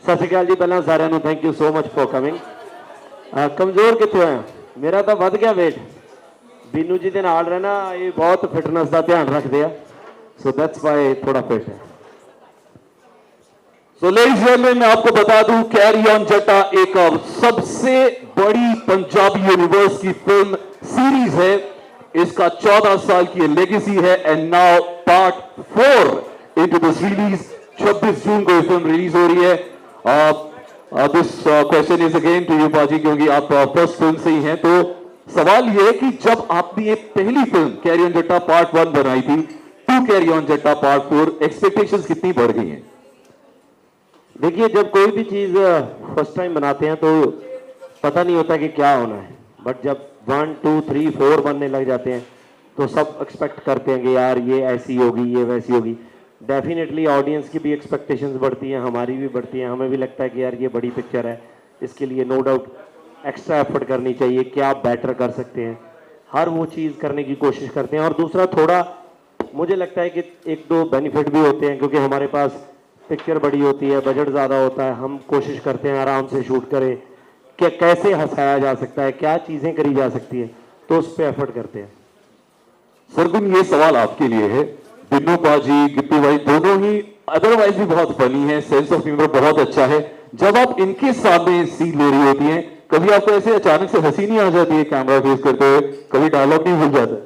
सत श्री अकाल जी। पहला सारे ਨੂੰ thank you so much for coming. कमजोर कितों है मेरा तो वध गया वेट। बीनू जी के नाल रहना ये बहुत फिटनेस का ध्यान रखते हैं, सो दैट्स वाई थोड़ा फिट है। सो लेडीज एंड जेंटलमैन, मैं आपको बता दूं कैरी ऑन जट्टा एक सबसे बड़ी पंजाबी यूनिवर्स की फिल्म सीरीज है। इसका 14 साल की लेगेसी है and now part 4 into this release. 26 जून को ये फिल्म रिलीज हो रही है। This question is again to you बाजी, क्योंकि आप फर्स्ट फिल्म से ही हैं। तो सवाल यह है कि जब आपने ये पहली फिल्म कैरी ऑन जट्टा पार्ट 1 बनाई थी, टू कैरी ऑन जट्टा पार्ट 4, एक्सपेक्टेशंस कितनी बढ़ गई हैं? देखिए, जब कोई भी चीज़ फर्स्ट टाइम बनाते हैं तो पता नहीं होता कि क्या होना है, बट जब 1 2 3 4 बनने लग जाते हैं तो सब एक्सपेक्ट करते हैं कि यार ये ऐसी होगी, ये वैसी होगी। डेफिनेटली ऑडियंस की भी एक्सपेक्टेशंस बढ़ती हैं, हमारी भी बढ़ती हैं। हमें भी लगता है कि यार ये बड़ी पिक्चर है, इसके लिए नो डाउट एक्स्ट्रा एफर्ट करनी चाहिए, क्या बेटर कर सकते हैं, हर वो चीज़ करने की कोशिश करते हैं। और दूसरा, थोड़ा मुझे लगता है कि एक दो बेनिफिट भी होते हैं, क्योंकि हमारे पास पिक्चर बड़ी होती है, बजट ज़्यादा होता है, हम कोशिश करते हैं आराम से शूट करें कि कैसे हंसाया जा सकता है, क्या चीज़ें करी जा सकती हैं, तो उस पर एफर्ट करते हैं। सरगुन, ये सवाल आपके लिए है। बिन्नू बाजी, गिप्पी भाई दोनों ही अदरवाइज भी बहुत फनी है, सेंस ऑफ ह्यूमर बहुत अच्छा है। जब आप इनके सामने सीन ले रही होती हैं, कभी आपको ऐसे अचानक से हंसी नहीं आ जाती है कैमरा फेस करते हुए? कभी डायलॉग नहीं भूल जाता?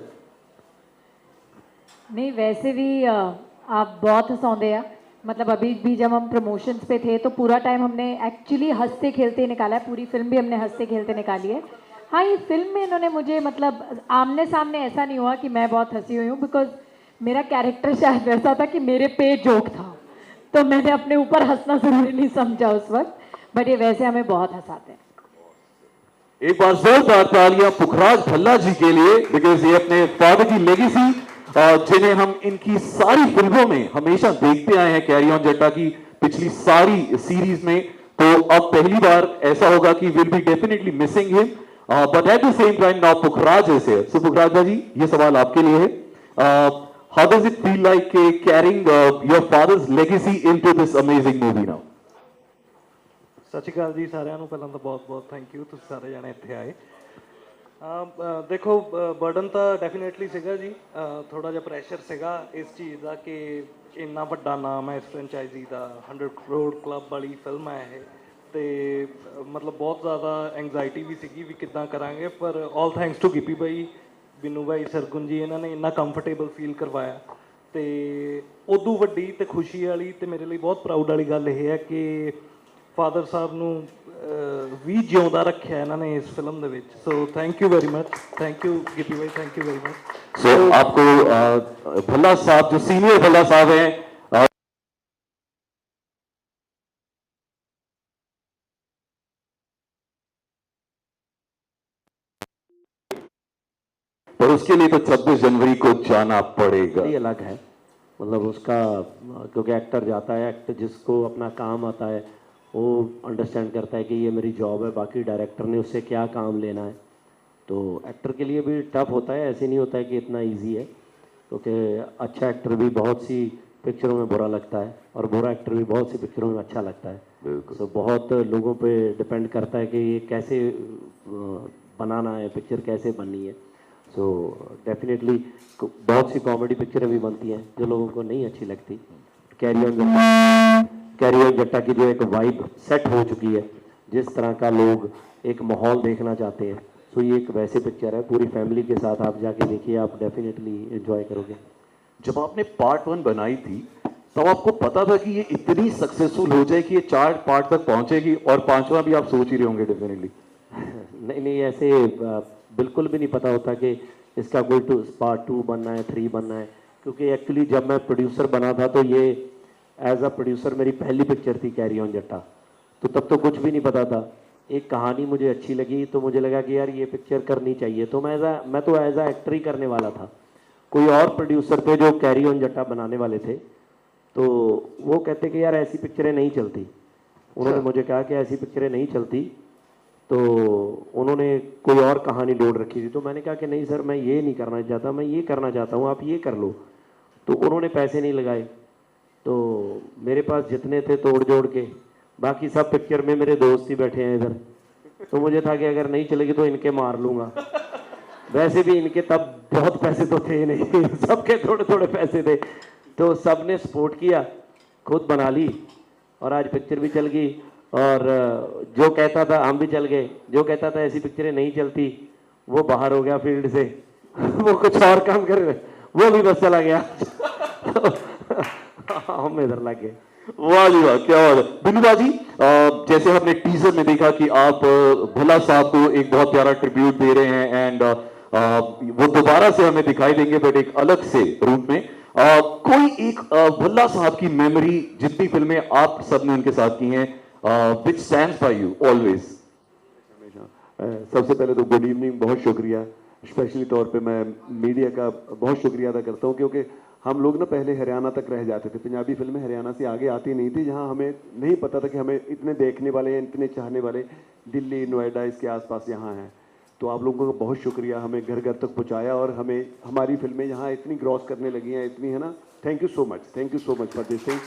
नहीं, वैसे भी आप बहुत हंसाते हैं। मतलब अभी भी जब हम प्रमोशंस पे थे तो पूरा टाइम हमने एक्चुअली हंसते खेलते निकाला है। पूरी फिल्म भी हमने हंसते खेलते निकाली है। हाँ, ये फिल्म में इन्होंने मुझे मतलब आमने सामने ऐसा नहीं हुआ कि मैं बहुत हंसी हुई हूँ, बिकॉज मेरा कैरेक्टर शायद वैसा था कि मेरे पे जोक था, तो मैंने अपने ऊपर हंसना जरूरी नहीं समझा उस वक्त। बट ये वैसे हमें बहुत हंसाते हैं। एक बार जोरदार तालियां पुखराज भल्ला जी के लिए, बिकॉज ये अपने फादर की लेगेसी, जिन्हें हम इनकी सारी फिल्मों में हमेशा देखते आए हैं, कैरी ऑन जट्टा की पिछली सारी सीरीज में। तो अब पहली बार ऐसा होगा कि will be definitely missing him, but at the same time now Pukhraj is here. So Pukhraj ji, ये सवाल आपके लिए है। How does it feel like carrying your father's legacy into this amazing movie now? ਸਤਿ ਸ਼੍ਰੀ ਅਕਾਲ ਜੀ ਸਾਰਿਆਂ ਨੂੰ। ਪਹਿਲਾਂ ਤਾਂ ਬਹੁਤ ਥੈਂਕ ਯੂ, ਤੁਸੀਂ ਸਾਰੇ ਜਣੇ ਇੱਥੇ ਆਏ। ਦੇਖੋ, ਬਰਡਨ ਤਾਂ ਡੈਫੀਨੇਟਲੀ ਸੀਗਾ ਜੀ। ਥੋੜਾ ਜਿਹਾ ਪ੍ਰੈਸ਼ਰ ਸੀਗਾ ਇਸ ਚੀਜ਼ ਦਾ ਕਿ ਇੰਨਾ ਵੱਡਾ ਨਾਮ ਹੈ ਇਸ ਫਰੈਂਚਾਈਜ਼ੀ ਦਾ, 100 ਕਰੋੜ ਕਲੱਬ ਵਾਲੀ ਫਿਲਮ ਹੈ ਇਹ। ਤੇ ਮਤਲਬ ਬਹੁਤ ਜ਼ਿਆਦਾ ਐਂਗਜ਼ਾਈਟੀ ਵੀ ਸੀਗੀ ਵੀ ਕਿੱਦਾਂ ਕਰਾਂਗੇ, ਪਰ ਆਲ ਥੈਂਕਸ ਟੂ ਗਿੱਪੀ ਬਾਈ, ਬਿੰਨੂ ਬਾਈ, ਸਰਗੁਣ ਜੀ, ਇਹਨਾਂ ਨੇ ਇੰਨਾ ਕੰਫਰਟੇਬਲ ਫੀਲ ਕਰਵਾਇਆ। ਤੇ ਉਦੋਂ ਵੱਡੀ ਤੇ ਖੁਸ਼ੀ ਵਾਲੀ ਤੇ ਮੇਰੇ ਲਈ ਬਹੁਤ ਪ੍ਰਾਊਡ ਵਾਲੀ ਗੱਲ ਇਹ ਹੈ ਕਿ फादर साहब ਨੂੰ ਵੀ ਜਿਉਂਦਾ ਰੱਖਿਆ ਇਹਨਾਂ ਨੇ इस फिल्म ਦੇ ਵਿੱਚ। So thank you very much. Thank you Gippy भाई, थैंक यू वेरी मच। सो आपको भल्ला साहब, जो सीनियर भल्ला साहब हैं, पर उसके लिए तो 26 जनवरी को जाना पड़ेगा। ये अलग है, मतलब उसका, क्योंकि एक्टर जाता है, एक्टर जिसको अपना काम आता है वो अंडरस्टैंड करता है कि ये मेरी जॉब है, बाकी डायरेक्टर ने उससे क्या काम लेना है। तो एक्टर के लिए भी टफ होता है, ऐसे नहीं होता है कि इतना इजी है, क्योंकि अच्छा एक्टर भी बहुत सी पिक्चरों में बुरा लगता है और बुरा एक्टर भी बहुत सी पिक्चरों में अच्छा लगता है। तो बहुत लोगों पे डिपेंड करता है कि ये कैसे बनाना है, पिक्चर कैसे बननी है। सो डेफिनेटली बहुत सी कॉमेडी पिक्चरें भी बनती हैं जो लोगों को नहीं अच्छी लगती। कैरी ऑन जट्टा की जो एक वाइब सेट हो चुकी है, जिस तरह का लोग एक माहौल देखना चाहते हैं, सो ये एक वैसे पिक्चर है। पूरी फैमिली के साथ आप जाके देखिए, आप डेफिनेटली एंजॉय करोगे। जब आपने पार्ट 1 बनाई थी तब आपको पता था कि ये इतनी सक्सेसफुल हो जाए कि ये 4 पार्ट तक पहुंचेगी, और 5वां भी आप सोच ही रहे होंगे डेफिनेटली? नहीं, ऐसे बिल्कुल भी नहीं पता होता कि इसका कोई पार्ट 2 बनना है, 3 बनना है, क्योंकि एक्चुअली जब मैं प्रोड्यूसर बना था तो ये एज अ प्रोड्यूसर मेरी पहली पिक्चर थी कैरी ऑन जट्टा, तो तब तो कुछ भी नहीं पता था। एक कहानी मुझे अच्छी लगी तो मुझे लगा कि यार ये पिक्चर करनी चाहिए, तो मैं तो एज अ एक्टर ही करने वाला था। कोई और प्रोड्यूसर थे जो कैरी ऑन जट्टा बनाने वाले थे, तो वो कहते कि यार ऐसी पिक्चरें नहीं चलती। उन्होंने मुझे कहा कि ऐसी पिक्चरें नहीं चलती, तो उन्होंने कोई और कहानी ढूंढ रखी थी। तो मैंने कहा कि नहीं सर, मैं ये नहीं करना चाहता, मैं ये करना चाहता हूँ, आप ये कर लो। तो उन्होंने पैसे नहीं लगाए, तो मेरे पास जितने थे तोड़ जोड़ के बाकी सब पिक्चर में मेरे दोस्त ही बैठे हैं इधर, तो मुझे था कि अगर नहीं चलेगी तो इनके मार लूंगा। वैसे भी इनके तब बहुत पैसे तो थे नहीं, सबके थोड़े थोड़े पैसे थे, तो सब ने सपोर्ट किया, खुद बना ली और आज पिक्चर भी चल गई। और जो कहता था हम भी चल गए, जो कहता था ऐसी पिक्चरें नहीं चलती वो बाहर हो गया फील्ड से वो कुछ और काम कर रहे, वो भी बस चला गया हम इधर लग गए। वाह जी वाह, क्या बात है। बिनुबा जी, जैसे हमने टीजर में देखा कि आप भल्ला साहब को एक बहुत प्यारा ट्रिब्यूट दे रहे हैं, एंड वो दोबारा से हमें दिखाई देंगे बट एक अलग से रूप में। कोई एक भल्ला साहब की मेमोरी, जितनी फिल्में आप सबने उनके साथ की हैं, विच स्टैंड्स बाय यू ऑलवेज? सबसे पहले तो गुड इवनिंग, बहुत शुक्रिया। स्पेशली तौर पे मैं मीडिया का बहुत शुक्रिया अदा करता हूँ, क्योंकि हम लोग ना पहले हरियाणा तक रह जाते थे, पंजाबी फिल्में हरियाणा से आगे आती नहीं थी, जहाँ हमें नहीं पता था कि हमें इतने देखने वाले हैं, इतने चाहने वाले दिल्ली, नोएडा, इसके आसपास यहाँ हैं। तो आप लोगों का बहुत शुक्रिया, हमें घर घर तक पहुँचाया और हमें हमारी फिल्में यहाँ इतनी ग्रॉस करने लगी हैं, इतनी है ना। Thank you so much for this thing,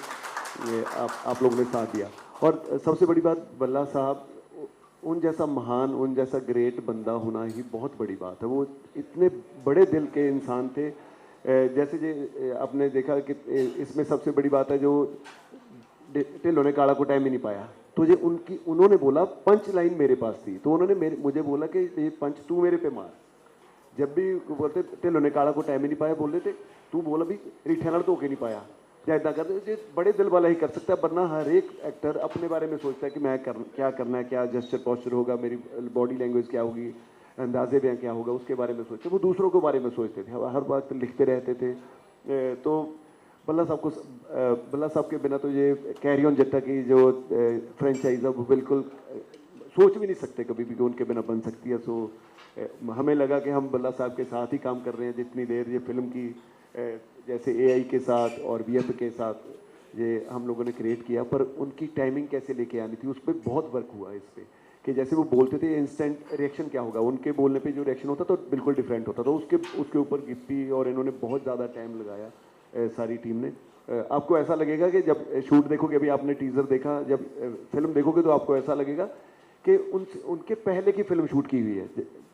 ये आप लोगों ने साथ दिया। और सबसे बड़ी बात, भल्ला साहब उन जैसा महान, उन जैसा ग्रेट बंदा होना ही बहुत बड़ी बात है। वो इतने बड़े दिल के इंसान थे। जैसे जे आपने देखा कि इसमें सबसे बड़ी बात है, जो ढिल्लों ने काला को टाइम ही नहीं पाया, तो ये उन्होंने बोला, पंच लाइन मेरे पास थी, तो उन्होंने मुझे बोला कि ये पंच तू मेरे पे मार। जब भी बोलते ढिल्लों ने काला को टाइम ही नहीं पाया, बोल रहे थे तू बोला भी रिठे नाल धो के नहीं पाया, या इदा करते, बड़े दिल वाला ही कर सकता है। वरना हर एक एक्टर अपने बारे में सोचता है कि मैं क्या करना है, क्या जेस्चर पोस्चर होगा, मेरी बॉडी लैंग्वेज क्या होगी, अंदाजे में क्या होगा, उसके बारे में सोचते। वो दूसरों के बारे में सोचते थे, हर वक्त लिखते रहते थे। तो भल्ला साहब के बिना तो ये कैरी ऑन जट्टा की जो फ्रेंचाइज है वो बिल्कुल सोच भी नहीं सकते कभी भी कि उनके बिना बन सकती है। सो हमें लगा कि हम भल्ला साहब के साथ ही काम कर रहे हैं जितनी देर ये फिल्म की, जैसे AI के साथ और VF के साथ ये हम लोगों ने क्रिएट किया, पर उनकी टाइमिंग कैसे लेके आनी थी उस पर बहुत वर्क हुआ इस पर, कि जैसे वो बोलते थे इंस्टेंट रिएक्शन क्या होगा, उनके बोलने पे जो रिएक्शन होता तो बिल्कुल डिफरेंट होता था। उसके ऊपर गिप्पी और इन्होंने बहुत ज़्यादा टाइम लगाया, सारी टीम ने। आपको ऐसा लगेगा कि जब शूट देखोगे, अभी आपने टीज़र देखा, जब फिल्म देखोगे तो आपको ऐसा लगेगा कि उनके पहले की फिल्म शूट की हुई है,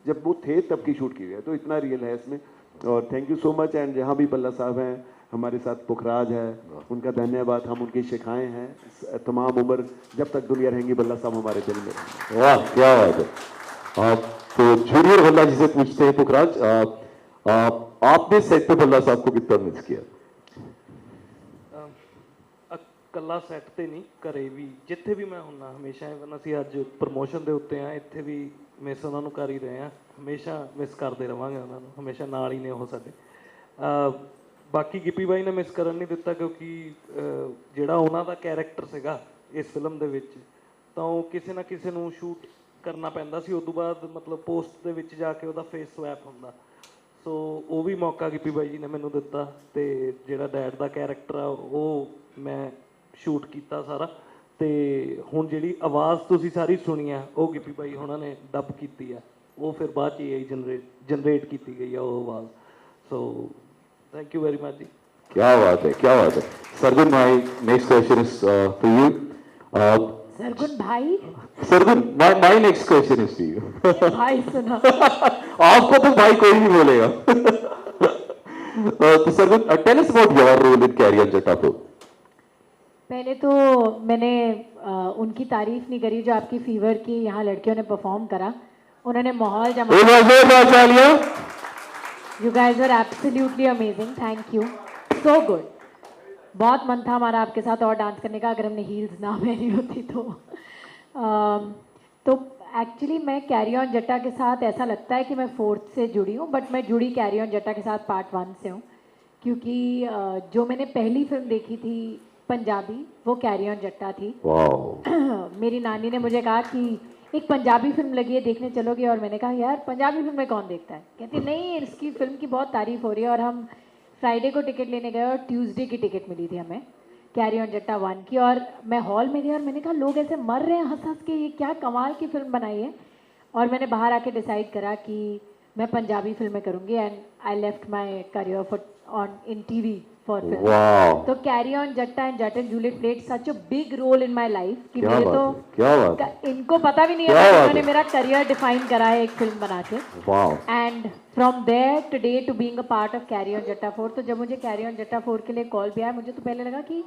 जब वो थे तब की शूट की हुई है, तो इतना रियल है इसमें। और thank you so much. And जहाँ भी भल्ला साहब हैं, हमारे साथ पुखराज है, उनका धन्यवाद, हम उनकी शिखाएँ हैं तमाम उम्र, जब तक दुनिया रहेंगी भल्ला साहब हमारे दिल में। वाह, क्या बात है। तो जूनियर भल्ला जी से पूछते हैं, पुखराज, आपने सेट पे भल्ला साहब को कितना मिस किया? ਕੱਲਾ ਸੈੱਟ ਤੇ ਨਹੀਂ, ਘਰੇ ਵੀ ਜਿੱਥੇ ਵੀ ਮੈਂ ਹੁੰਨਾ ਹਮੇਸ਼ਾ, ਇਵਨ ਅਸੀਂ ਅੱਜ ਪ੍ਰਮੋਸ਼ਨ ਦੇ ਉੱਤੇ ਆ, ਇੱਥੇ ਵੀ ਮਿਸ ਉਹਨਾਂ ਨੂੰ ਕਰ ਹੀ ਰਹੇ ਆ, ਹਮੇਸ਼ਾ ਮਿਸ ਕਰਦੇ ਰਵਾਂਗੇ ਉਹਨਾਂ ਨੂੰ, ਹਮੇਸ਼ਾ ਨਾਲ ਹੀ ਨੇ ਉਹ ਸਾਡੇ। ਬਾਕੀ ਗਿੱਪੀ ਬਾਈ ਨੇ ਮਿਸ ਕਰਨ ਨਹੀਂ ਦਿੱਤਾ, ਕਿਉਂਕਿ ਜਿਹੜਾ ਉਹਨਾਂ ਦਾ ਕੈਰੈਕਟਰ ਸੀਗਾ ਇਸ ਫਿਲਮ ਦੇ ਵਿੱਚ, ਤਾਂ ਉਹ ਕਿਸੇ ਨਾ ਕਿਸੇ ਨੂੰ ਸ਼ੂਟ ਕਰਨਾ ਪੈਂਦਾ ਸੀ। ਉਸ ਤੋਂ ਬਾਅਦ ਮਤਲਬ ਪੋਸਟ ਦੇ ਵਿੱਚ ਜਾ ਕੇ ਉਹਦਾ ਫੇਸ ਸਵੈਪ ਹੁੰਦਾ, ਸੋ ਉਹ ਵੀ ਮੌਕਾ ਗਿੱਪੀ ਬਾਈ ਜੀ ਨੇ ਮੈਨੂੰ ਦਿੱਤਾ। ਤੇ ਜਿਹੜਾ ਡੈਡ ਦਾ ਕੈਰੈਕਟਰ ਆ ਉਹ ਮੈਂ ਸ਼ੂਟ ਕੀਤਾ ਸਾਰਾ, ਤੇ ਹੁਣ ਜਿਹੜੀ ਆਵਾਜ਼ ਤੁਸੀਂ ਸਾਰੀ ਸੁਣੀ ਆ ਉਹ ਗਿੱਪੀ ਬਾਈ ਉਹਨਾਂ ਨੇ ਡੱਬ ਕੀਤੀ ਆ, ਉਹ ਫਿਰ ਬਾਅਦ 'ਚ AI ਜਨਰੇਟ ਕੀਤੀ ਗਈ ਆ ਉਹ ਆਵਾਜ਼। So thank you very much ji. क्या बात है, क्या बात है। सरगुन भाई, next question is to you. Sargun भाई, Sargun, my next question is to you. भाई सुना आपको तो भाई कोई नहीं बोलेगा। तो Sargun, tell us about your role in Carry on Jatta. तो पहले तो मैंने उनकी तारीफ नहीं करी जो आपकी फीवर की यहाँ लड़कियों ने परफॉर्म करा, उन्होंने माहौल जमा। You guys were absolutely amazing, thank you, so good। बहुत मन था हमारा आपके साथ और डांस करने का, अगर हमने हील्स ना पहनी होती तो एक्चुअली मैं कैरी ऑन जट्टा के साथ ऐसा लगता है कि मैं 4th से जुड़ी हूँ, बट मैं जुड़ी कैरी ऑन जट्टा के साथ पार्ट 1 से हूँ, क्योंकि जो मैंने पहली फिल्म देखी थी पंजाबी, वो कैरी ऑन जट्टा थी। मेरी नानी ने मुझे कहा कि एक पंजाबी फिल्म लगी है, देखने चलोगे? और मैंने कहा यार पंजाबी फिल्में कौन देखता है, कहती नहीं इसकी फिल्म की बहुत तारीफ हो रही है। और हम फ्राइडे को टिकट लेने गए और ट्यूसडे की टिकट मिली थी हमें कैरी ऑन जट्टा 1 की, और मैं हॉल में गई और मैंने कहा लोग ऐसे मर रहे हैं हंस हंस के, ये क्या कमाल की फिल्म बनाई है। और मैंने बाहर आके डिसाइड करा कि मैं पंजाबी फिल्में करूँगी, and I left my career for in TV for film. वाह, तो carry on Jatta and Jat and Juliet played such a big role in my life कि क्या मेरे बात तो है, क्या बात है, इनको पता भी नहीं क्या है, बात उन्होंने है। मेरा करियर डिफाइन करा है एक फिल्म बना के। वाह, and from there today to being a part of carry on Jatta 4, तो जब मुझे कैरी ऑन जट्टा 4 के लिए कॉल भी आया, मुझे तो पहले लगा कि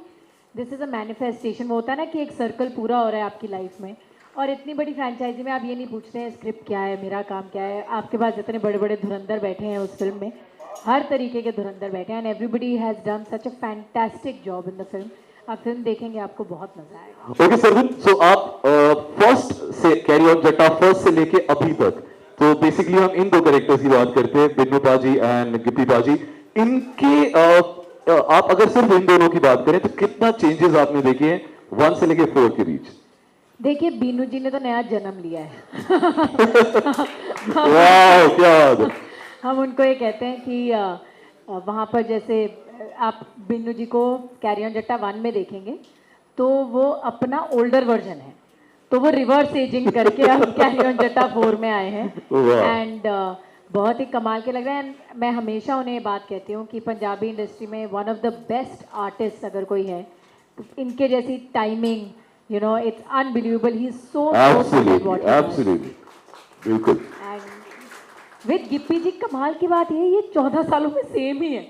दिस इज़ अ मैनिफेस्टेशन। वो होता है ना कि एक सर्कल पूरा हो रहा है आपकी लाइफ में, और इतनी बड़ी फ्रेंचाइजी में आप ये नहीं पूछते हैं स्क्रिप्ट क्या है, मेरा काम क्या है। आपके पास जितने बड़े बड़े धुरंधर बैठे हैं उस फिल्म में, हर तरीके के धुरंधर बैठे हैं, and everybody has done such a fantastic job in the film. आप फिल्म देखेंगे आपको बहुत मजा आएगा। ओके सरगुन, सो आप फर्स्ट से कैरी ऑन जट्टा फर्स्ट से लेके अभी तक, तो बेसिकली हम इन दो कैरेक्टर्स की बात करते हैं, बिन्नू पाजी एंड गिप्पी पाजी। इनके आप अगर सिर्फ इन दोनों की बात करें तो कितना चेंजेस आपने देखे हैं 1 से लेके 4 के बीच? देखिए, बीनू जी ने तो नया जन्म लिया है। वाह, क्या बात है। हम उनको ये कहते हैं कि वहाँ पर जैसे आप बिन्नू जी को कैरी ऑन जट्टा 1 में देखेंगे तो वो अपना ओल्डर वर्जन है, तो वो रिवर्स एजिंग करके अब कैरी ऑन जट्टा 4 में आए हैं। वाह। एंड बहुत ही कमाल के लग रहे हैं। And मैं हमेशा उन्हें ये बात कहती हूँ कि पंजाबी इंडस्ट्री में one of the best artist अगर कोई है तो इनके जैसी timing, you know, it's unbelievable. He is so absolutely, absolutely, बिल्कुल। एंड विद गिप्पी जी कमाल की बात ये 14 सालों में सेम ही है।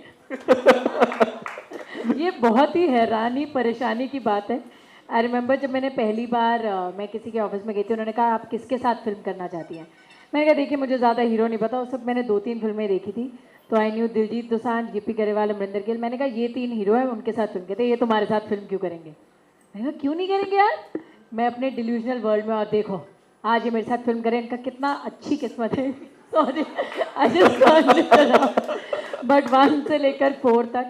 ये बहुत ही हैरानी परेशानी की बात है। आई रिमेंबर जब मैंने पहली बार मैं किसी के ऑफिस में गई थी, उन्होंने कहा आप किसके साथ फिल्म करना चाहती हैं। मैंने कहा देखिए मुझे ज़्यादा हीरो नहीं पता, उस वक्त मैंने 2-3 फिल्में देखी थी, तो आई न्यू दिलजीत दोसांझ, गिप्पी गरेवाल, अमरिंदर गिल। मैंने कहा ये 3 हीरो हैं, उनके साथ फिल्म करते, ये तुम्हारे साथ फिल्म क्यों करेंगे। मैंने कहा क्यों नहीं करेंगे यार, मैं अपने डिल्यूजनल वर्ल्ड में, और देखो आज ये मेरे साथ फिल्म करें, इनका कितना अच्छी किस्मत है। सॉरी, आई जस्ट बट 1 से लेकर 4 तक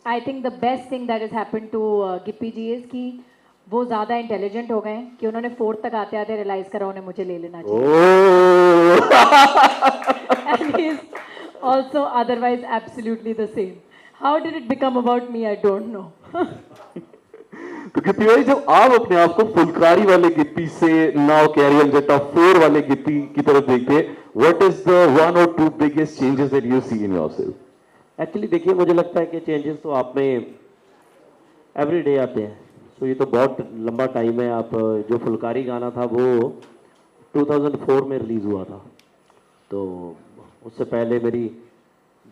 I think the best thing that is happen to Gippy ji is कि वो ज़्यादा इंटेलिजेंट हो गए हैं कि उन्होंने 4 तक आते आते रियलाइज़ करा उन्हें मुझे ले लेना चाहिए। And he is also otherwise absolutely the same. How did it become about me? I don't know. तो गिप्पी भाई, जब आप अपने आप को फुलकारी वाले गिप्पी से नाउ कैरी ऑन जट्टा 4 वाले गिप्पी की तरफ देखते हैं, what is the 1 or 2 biggest changes that you see in yourself? Actually देखिए, मुझे लगता है कि चेंजेस तो आप में एवरी डे आते हैं। सो ये तो बहुत लंबा टाइम है। आप जो फुलकारी गाना था वो 2004 में रिलीज़ हुआ था, तो उससे पहले मेरी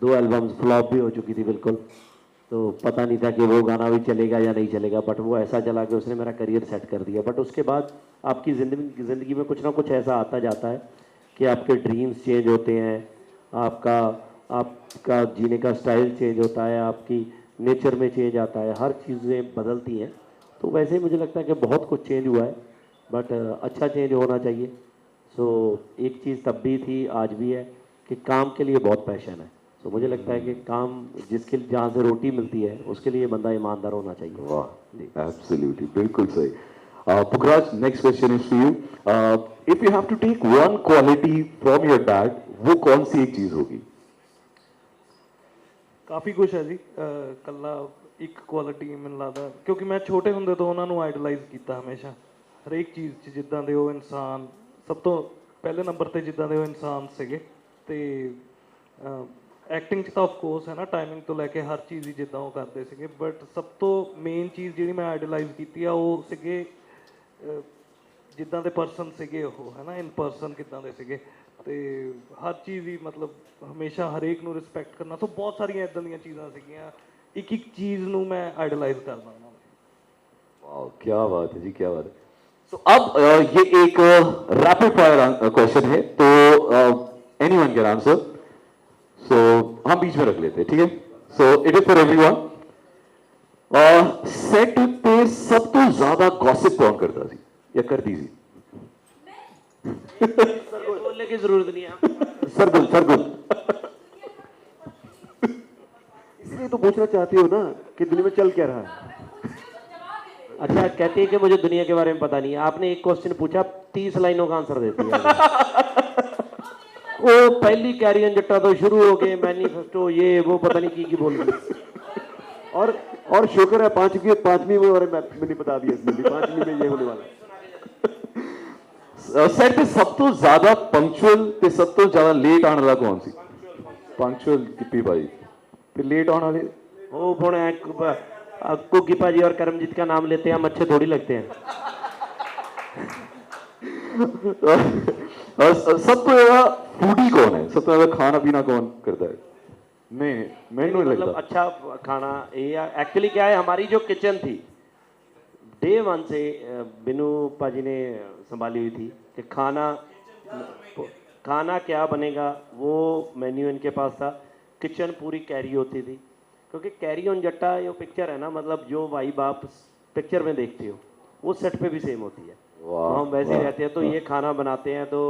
2 एल्बम्स फ्लॉप भी हो चुकी थी बिल्कुल, तो पता नहीं था कि वो गाना भी चलेगा या नहीं चलेगा, बट वो ऐसा चला कि उसने मेरा करियर सेट कर दिया। बट उसके बाद आपकी ज़िंदगी में कुछ ना कुछ ऐसा आता जाता है कि आपके ड्रीम्स चेंज होते हैं, आपका जीने का स्टाइल चेंज होता है, आपकी नेचर में चेंज आता है, हर चीज़ें बदलती हैं। तो वैसे ही मुझे लगता है कि बहुत कुछ चेंज हुआ है, बट अच्छा चेंज होना चाहिए। सो एक चीज़ तब भी थी, आज भी है, कि काम के लिए बहुत पैशन है। तो मुझे लगता है कि काम जिसके जहाँ से रोटी मिलती है उसके लिए बंदा ईमानदार होना चाहिए। वाह, एब्सोल्युटली, बिल्कुल सही। Pukhraj, next question is to you. If you have to take 1 quality from your dad, वो कौन सी एक चीज होगी? ਕਾਫੀ ਕੁਝ ਹੈ ਜੀ। ਕੱਲਾ ਇੱਕ ਕੁਆਲਿਟੀ ਮੈਨੂੰ ਲੱਗਦਾ, ਕਿਉਂਕਿ ਮੈਂ ਛੋਟੇ ਹੁੰਦੇ ਤੋਂ ਉਹਨਾਂ ਨੂੰ ਆਈਡਲਾਈਜ਼ ਕੀਤਾ ਹਮੇਸ਼ਾ, ਹਰੇਕ ਚੀਜ਼ 'ਚ ਜਿੱਦਾਂ ਦੇ ਉਹ ਇਨਸਾਨ, ਸਭ ਤੋਂ ਪਹਿਲੇ ਨੰਬਰ 'ਤੇ ਜਿੱਦਾਂ ਦੇ ਉਹ ਇਨਸਾਨ ਸੀਗੇ। ਤੇ ਐਕਟਿੰਗ 'ਚ ਤਾਂ ਆਫ ਕੋਰਸ ਹੈ ਨਾ, ਟਾਈਮਿੰਗ ਤੋਂ ਲੈ ਕੇ ਹਰ ਚੀਜ਼ ਹੀ ਜਿੱਦਾਂ ਉਹ ਕਰਦੇ ਸੀਗੇ, ਬਟ ਸਭ ਤੋਂ ਮੇਨ ਚੀਜ਼ ਜਿਹੜੀ ਮੈਂ ਆਈਡਲਾਈਜ਼ ਕੀਤੀ ਆ ਉਹ ਸੀਗੇ ਜਿੱਦਾਂ ਦੇ ਪਰਸਨ ਸੀਗੇ ਉਹ, ਹੈ ਨਾ, ਇਨ ਪਰਸਨ ਕਿੱਦਾਂ ਦੇ ਸੀਗੇ। ਤੇ ਹਰ ਚੀਜ਼ ਹੀ ਮਤਲਬ ਹਮੇਸ਼ਾ ਹਰੇਕ ਨੂੰ ਰਿਸਪੈਕਟ ਕਰਨਾ। ਸੋ ਬਹੁਤ ਸਾਰੀਆਂ ਇਦਾਂ ਦੀਆਂ ਚੀਜ਼ਾਂ ਸੀਗੀਆਂ, ਇੱਕ ਇੱਕ ਚੀਜ਼ ਨੂੰ ਮੈਂ ਆਈਡਲਾਈਜ਼ ਕਰਦਾ ਉਹਨਾਂ ਨੂੰ। वाह, क्या बात है जी, क्या बात है। सो अब ये एक रैपिड फायर क्वेश्चन है, तो एनीवन कैन आंसर, सो हम बीच में रख लेते हैं, ठीक है। So it is for everyone. Set पे सब तो ज्यादा गॉसिप कौन करता सी या करती सी? बोलने की जरूरत नहीं है। सरगुल इसलिए तो पूछना चाहती हो ना कि दुनिया में चल क्या रहा है। अच्छा, कहती है कि मुझे दुनिया के बारे में पता नहीं है। आपने एक क्वेश्चन पूछा, 30 लाइनों का आंसर देती है। वो पहली कैरी ऑन जट्टा तो शुरू हो गए, मैनिफेस्टो ये वो पता नहीं की बोल रही। और शुक्र है 5वीं में और मैंने बता दिया, इसमें भी 5वीं में ये होने वाला है। सेट पे सब तो ज्यादा पंक्चुअल ते सब तो ज्यादा लेट आने वाला कौन सी? पंक्चुअल गिप्पी भाई, ते लेट आने वाले वो पुणे कुकी पाजी और करमजीत का नाम लेते हैं हम अच्छे थोड़ी लगते हैं। सबसे ज्यादा फूडी कौन है, सबसे ज्यादा खाना पीना कौन करता है? नहीं मैंने नहीं मतलब लगता। अच्छा खाना ये एक्चुअली क्या है, हमारी जो किचन थी डे वन से बिनू पाजी ने संभाली हुई थी कि खाना क्या बनेगा वो मेन्यू इनके पास था। किचन पूरी कैरी होती थी, क्योंकि कैरी ऑन जट्टा जो पिक्चर है ना, मतलब जो वाइब आप पिक्चर में देखते हो वो सेट पे भी सेम होती है। तो हम वैसे ही रहते हैं, तो ये खाना बनाते हैं तो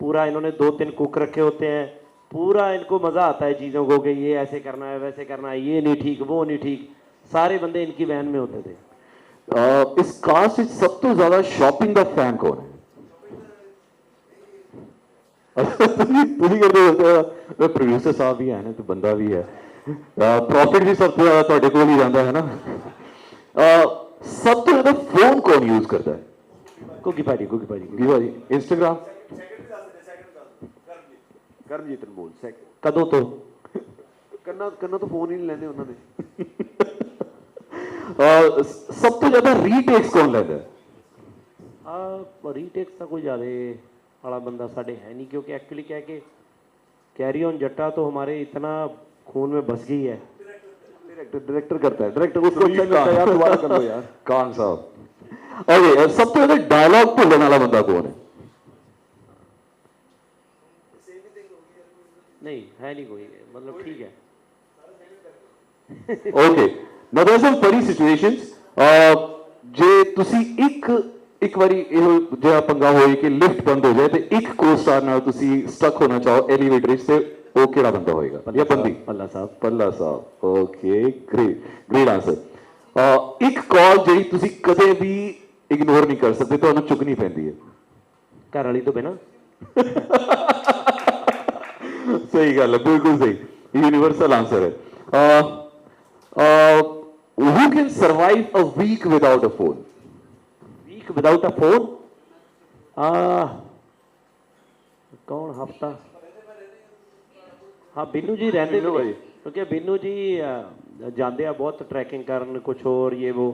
पूरा इन्होंने 2-3 कुक रखे होते हैं, पूरा इनको मज़ा आता है चीज़ों को कि ये ऐसे करना है वैसे करना है, ये नहीं ठीक वो नहीं ठीक। सारे बंदे इनकी वैन में होते थे। इस कास्ट में सबसे ज्यादा शॉपिंग का फैन कौन है? ਤੁਸੀਂ ਕਰਦੇ ਹੋ, ਪ੍ਰੋਡਿਊਸਰ ਸਾਹਿਬ ਵੀ ਹੈ ਤੇ ਬੰਦਾ ਵੀ ਹੈ, ਪ੍ਰੋਫਿਟ ਵੀ ਸਭ ਤੋਂ ਜ਼ਿਆਦਾ ਤੁਹਾਡੇ ਕੋਲ ਹੀ ਜਾਂਦਾ ਹੈ ਨਾ। ਸਭ ਤੋਂ ਜ਼ਿਆਦਾ ਫੋਨ ਕੌਣ ਯੂਜ਼ ਕਰਦਾ ਹੈ? कुकी पाजी ਜੀ ਭਾਜੀ ਇੰਸਟਾਗ੍ਰਾਮ। ਕਰਮਜੀਤ ਅਨਮੋਲ कदों तो ਕੰਨਾਂ ਤੋਂ ਫੋਨ ਹੀ ਨਹੀਂ ਲੈਂਦੇ ਉਹਨਾਂ ਦੇ। ਸਭ ਤੋਂ ਜ਼ਿਆਦਾ ਰੀਟੇਕਸ ਕੌਣ ਲੈਂਦਾ ਹੈ? रीटेक्स का कोई ज़्यादा वाला बंदा साढ़े है नहीं, क्योंकि एक्चुअली क्या है कि कैरी ऑन जट्टा तो हमारे इतना खून में बस गई है। डायरेक्टर करता है, डायरेक्टर उसको अच्छा नहीं लगता यार, दोबारा कर लो यार। ਖਾਨ ਸਾਹਿਬ। ओके, सब तो ज्यादा डायलॉग भूलने वाला बंदा कौन है? नहीं है नहीं कोई, मतलब ठीक है। Okay, now there some funny situations. जे ਤੁਸੀਂ ਇੱਕ ਵਾਰੀ ਇਹੋ ਜਿਹਾ ਪੰਗਾ ਹੋਏ ਕਿ ਲਿਫਟ ਬੰਦ ਹੋ ਜਾਏ ਤੇ ਇੱਕ ਕੋ-ਸਟਾਰ ਨਾਲ ਤੁਸੀਂ ਸਟਕ ਹੋਣਾ ਚਾਹੋ ਐਲੀਵੇਟਰ ਵਿੱਚ, ਤੇ ਉਹ ਕਿਹੜਾ ਬੰਦਾ ਹੋਏਗਾ ਜਾਂ ਬੰਦੀ? पल्ला साहब। ਪੱਲਾ ਸਾਹਿਬ। Okay, great answer. ਇੱਕ ਕਾਲ ਜਿਹੜੀ ਤੁਸੀਂ ਕਦੇ ਵੀ ਇਗਨੋਰ ਨਹੀਂ ਕਰ ਸਕਦੇ, ਤੁਹਾਨੂੰ ਚੁੱਕਣੀ ਪੈਂਦੀ ਹੈ। घर वाली तो बिना सही गल है, बिल्कुल सही, यूनिवर्सल आंसर है। Who can survive a week without a phone? Week without a phone? कौन हफ्ता? हाँ बिन्नू जी रहते बिन्नू भाई। क्योंकि बिन्नू जी जाते हैं बहुत ट्रैकिंग करन कुछ और ये वो,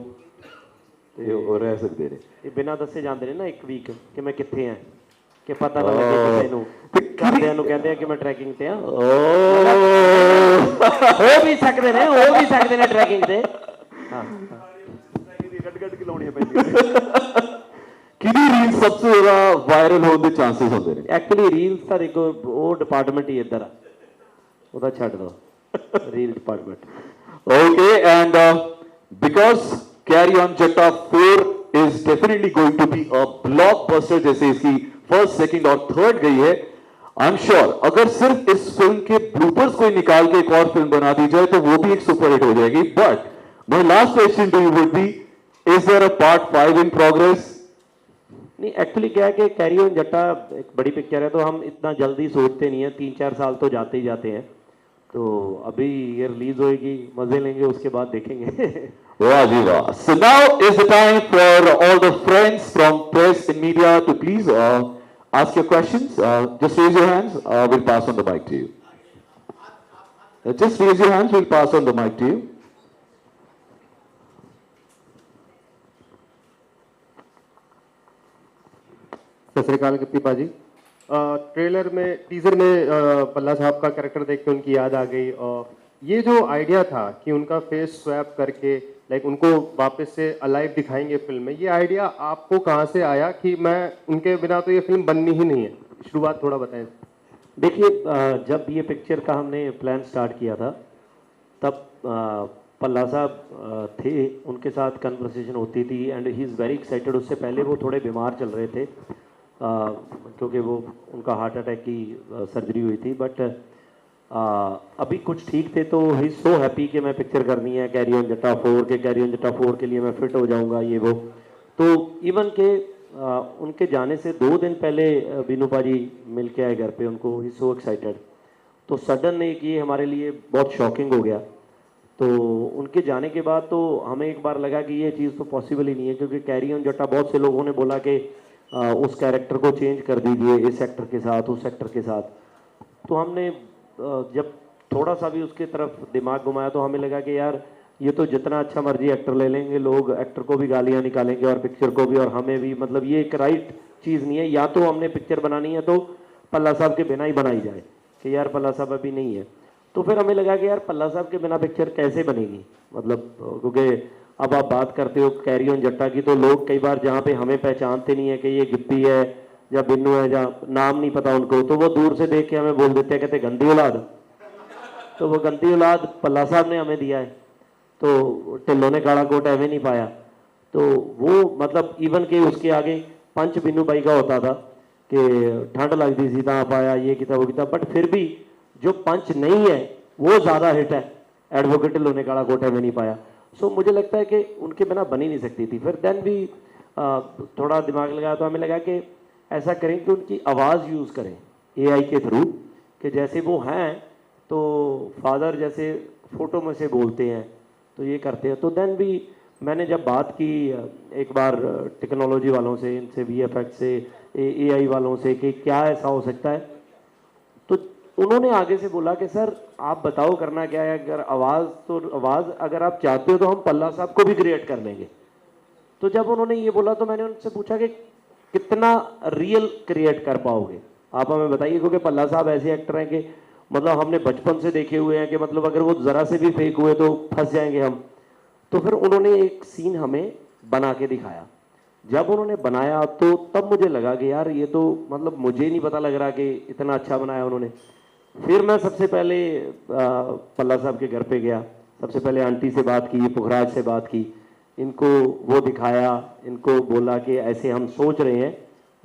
रह सकते हैं ये बिना दसे जाते हैं ना एक वीक कि मैं कित्थे हैं, कि पता ना लगे किसी नूं। घरदियां नूं कहते हैं कि मैं ट्रैकिंग ते हाँ। हो भी सकते ने, हो भी सकते ने ट्रैकिंग ते। हाँ गट के लाउणियां पैंदियां। किहदी रील सबसे ज्यादा वायरल होने के चांसेस होंदे ने? एक्चुअली रील्स का देखो वो डिपार्टमेंट ही इधर आ, ਉਹਦਾ ਛੱਡ ਦੋ reel department. Okay, and because Carry On Jatta 4 is definitely going to be a blockbuster, जैसे इसकी फर्स्ट, सेकंड और थर्ड गई है, आई एम श्योर अगर सिर्फ इस फिल्म के ब्लूपर्स को निकाल के एक और फिल्म बना दी जाए तो वो भी एक सुपर हिट हो जाएगी। But my last question to you would be, is there a part 5 in progress? नहीं एक्चुअली क्या है कि कैरी ऑन जट्टा एक बड़ी पिक्चर है, तो हम इतना जल्दी सोचते नहीं है, 3-4 साल तो जाते ही जाते हैं। तो अभी ये रिलीज होएगी, मजे लेंगे, उसके बाद देखेंगे। वाह जी वाह। So now is the time for all the friends from press and media to please ask your questions. Just raise your hands. We'll pass on the mic to you. Just raise your hands. We'll pass on the mic to you. सत श्री अकाल गिप्पी पाजी। Trailer में, teaser में पल्ला साहब का character देख के उनकी याद आ गई, और ये जो आइडिया था कि उनका फेस स्वैप करके लाइक उनको वापस से अलाइव दिखाएंगे फिल्म में, ये आइडिया आपको कहाँ से आया कि मैं उनके बिना तो ये फिल्म बननी ही नहीं है? शुरुआत थोड़ा बताएं। देखिए जब ये पिक्चर का हमने प्लान स्टार्ट किया था तब पल्ला साहब थे, उनके साथ कन्वर्सेशन होती थी and he is very excited. उससे पहले वो थोड़े बीमार चल रहे थे क्योंकि वो उनका हार्ट अटैक की सर्जरी हुई थी, बट अभी कुछ ठीक थे। तो ही सो हैप्पी कि मैं पिक्चर करनी है कैरी ऑन जट्टा 4 के, कैरी ऑन जट्टा 4 के लिए मैं फिट हो जाऊंगा ये वो। तो इवन के उनके जाने से 2 दिन पहले बिनू पाजी मिल के आए घर पे, उनको ही सो एक्साइटेड। तो सडन एक ये हमारे लिए बहुत शॉकिंग हो गया। तो उनके जाने के बाद तो हमें एक बार लगा कि ये चीज़ तो पॉसिबल ही नहीं है, क्योंकि कैरी ऑन जट्टा बहुत से लोगों ने बोला कि उस कैरेक्टर को चेंज कर दीजिए इस एक्टर के साथ, उस एक्टर के साथ। तो हमने जब थोड़ा सा भी उसके तरफ दिमाग घुमाया तो हमें लगा कि यार ये तो जितना अच्छा मर्जी एक्टर ले लेंगे लोग, एक्टर को भी गालियां निकालेंगे और पिक्चर को भी और हमें भी, मतलब ये एक राइट चीज़ नहीं है। या तो हमने पिक्चर बनानी है तो पल्ला साहब के बिना ही बनाई जाए कि यार पल्ला साहब अभी नहीं है, तो फिर हमें लगा कि यार पल्ला साहब के बिना पिक्चर कैसे बनेगी, मतलब क्योंकि अब आप बात करते हो कैरी ऑन जट्टा की, तो लोग कई बार जहाँ पे हमें पहचानते नहीं है कि ये गिप्पी है या बिन्नू है, जहाँ नाम नहीं पता उनको, तो वो दूर से देख के हमें बोल देते हैं, कहते गंदी औलाद। तो वो गंदी औलाद पल्ला साहब ने हमें दिया है, तो टिल्लों ने काला कोट एवं नहीं पाया। तो वो मतलब इवन के उसके आगे पंच बिन्नू बाई का होता था कि ठंड लगती सी ता पाया ये किता वो किता, बट फिर भी जो पंच नहीं है वो ज़्यादा हिट है, एडवोकेट टिल्लों ने काला कोट एवं नहीं पाया। सो मुझे लगता है कि उनके बिना बन ही नहीं सकती थी। फिर देन भी थोड़ा दिमाग लगाया तो हमें लगा कि ऐसा करें कि उनकी आवाज़ यूज़ करें AI के थ्रू, कि जैसे वो हैं तो फादर जैसे फ़ोटो में से बोलते हैं तो ये करते हैं। तो देन भी मैंने जब बात की एक बार टेक्नोलॉजी वालों से, इनसे VFX से, AI वालों से कि क्या ऐसा हो सकता है, तो उन्होंने आगे से बोला कि सर आप बताओ करना क्या है, अगर आवाज़ तो आवाज़ अगर आप चाहते हो तो हम पल्ला साहब को भी क्रिएट कर लेंगे। तो जब उन्होंने ये बोला तो मैंने उनसे पूछा कि कितना रियल क्रिएट कर पाओगे आप हमें बताइए, क्योंकि पल्ला साहब ऐसे एक्टर हैं कि मतलब हमने बचपन से देखे हुए हैं कि मतलब अगर वो ज़रा से भी फेक हुए तो फंस जाएंगे हम। तो फिर उन्होंने एक सीन हमें बना के दिखाया। जब उन्होंने बनाया तो तब मुझे लगा कि यार ये तो मतलब मुझे नहीं पता लग रहा कि इतना अच्छा बनाया उन्होंने। फिर मैं सबसे पहले पल्ला साहब के घर पे गया, सबसे पहले आंटी से बात की, पुखराज से बात की, इनको वो दिखाया, इनको बोला कि ऐसे हम सोच रहे हैं